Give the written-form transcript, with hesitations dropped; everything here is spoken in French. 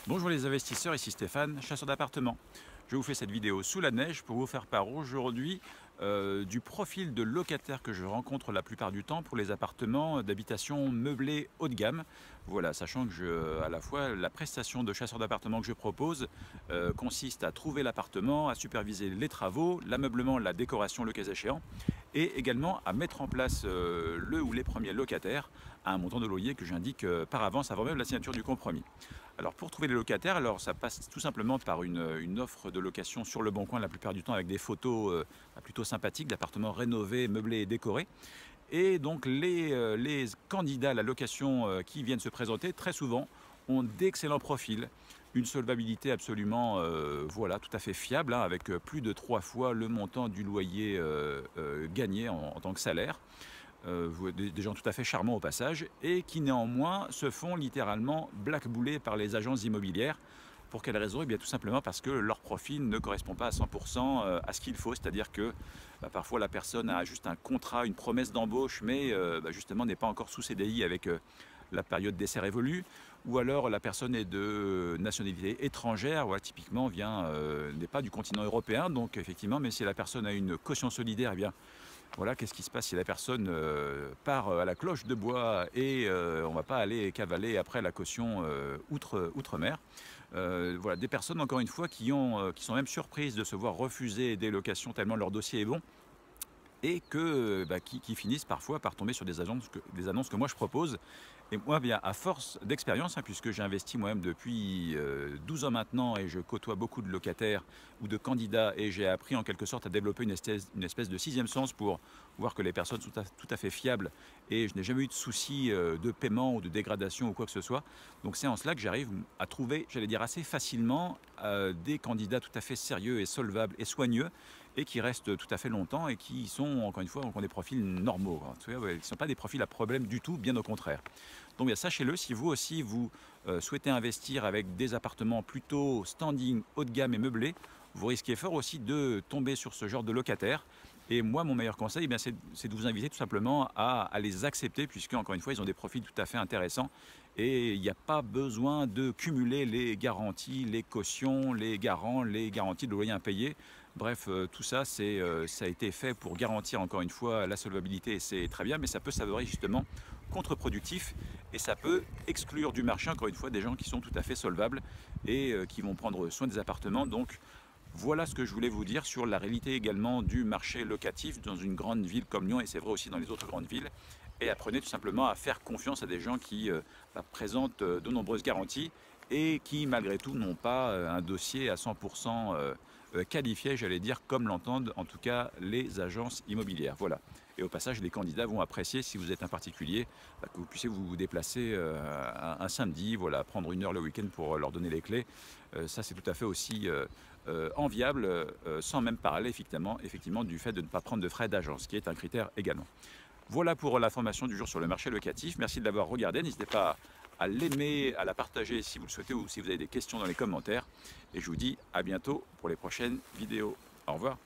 Bonjour les investisseurs, ici Stéphane, chasseur d'appartements. Je vous fais cette vidéo sous la neige pour vous faire part aujourd'hui du profil de locataires que je rencontre la plupart du temps pour les appartements d'habitation meublés haut de gamme. Voilà, sachant que à la fois la prestation de chasseur d'appartements que je propose consiste à trouver l'appartement, à superviser les travaux, l'ameublement, la décoration le cas échéant, et également à mettre en place le ou les premiers locataires à un montant de loyer que j'indique par avance avant même la signature du compromis. Alors pour trouver les locataires, alors ça passe tout simplement par une offre de location sur Le Bon Coin la plupart du temps avec des photos plutôt sympathiques d'appartements rénovés, meublés et décorés. Et donc les candidats à la location qui viennent se présenter très souvent ont d'excellents profils, une solvabilité absolument voilà, tout à fait fiable, hein, avec plus de 3 fois le montant du loyer gagné en tant que salaire. Des gens tout à fait charmants au passage, et qui néanmoins se font littéralement blackbouler par les agences immobilières. Pour quelle raison? Eh bien tout simplement parce que leur profil ne correspond pas à 100% à ce qu'il faut, c'est-à-dire que parfois la personne a juste un contrat, une promesse d'embauche, mais justement n'est pas encore sous CDI avec la période d'essai révolue, ou alors la personne est de nationalité étrangère, voilà, typiquement n'est pas du continent européen, donc effectivement, même si la personne a une caution solidaire, eh bien voilà, qu'est-ce qui se passe si la personne part à la cloche de bois et on ne va pas aller cavaler après la caution outre-mer. Voilà, des personnes, encore une fois, qui sont même surprises de se voir refuser des locations tellement leur dossier est bon, et qui finissent parfois par tomber sur des annonces que moi je propose. Et moi, bien, à force d'expérience, hein, puisque j'ai investi moi-même depuis 12 ans maintenant et je côtoie beaucoup de locataires ou de candidats, et j'ai appris en quelque sorte à développer une espèce de sixième sens pour voir que les personnes sont tout à fait fiables, et je n'ai jamais eu de soucis de paiement ou de dégradation ou quoi que ce soit. Donc c'est en cela que j'arrive à trouver, j'allais dire assez facilement, des candidats tout à fait sérieux et solvables et soigneux, et qui restent tout à fait longtemps et qui sont, encore une fois, ont des profils normaux. Ils ne sont pas des profils à problème du tout, bien au contraire. Donc bien, sachez-le, si vous aussi vous souhaitez investir avec des appartements plutôt standing, haut de gamme et meublés, vous risquez fort aussi de tomber sur ce genre de locataires. Et moi, mon meilleur conseil, eh c'est de vous inviter tout simplement à les accepter, puisque, encore une fois, ils ont des profils tout à fait intéressants. Et il n'y a pas besoin de cumuler les garanties, les cautions, les garants, les garanties de loyer impayé. Bref, tout ça, ça a été fait pour garantir, encore une fois, la solvabilité, et c'est très bien, mais ça peut s'avérer justement contre-productif, et ça peut exclure du marché, encore une fois, des gens qui sont tout à fait solvables et qui vont prendre soin des appartements. Donc, voilà ce que je voulais vous dire sur la réalité également du marché locatif dans une grande ville comme Lyon, et c'est vrai aussi dans les autres grandes villes. Et apprenez tout simplement à faire confiance à des gens qui présentent de nombreuses garanties et qui malgré tout n'ont pas un dossier à 100% qualifié, j'allais dire, comme l'entendent en tout cas les agences immobilières. Voilà. Et au passage, les candidats vont apprécier, si vous êtes un particulier, que vous puissiez vous déplacer un samedi, voilà, prendre une heure le week-end pour leur donner les clés. Ça, c'est tout à fait aussi enviable, sans même parler effectivement du fait de ne pas prendre de frais d'agence, qui est un critère également. Voilà pour l'information du jour sur le marché locatif. Merci de l'avoir regardé. N'hésitez pas à l'aimer, à la partager si vous le souhaitez, ou si vous avez des questions dans les commentaires. Et je vous dis à bientôt pour les prochaines vidéos. Au revoir.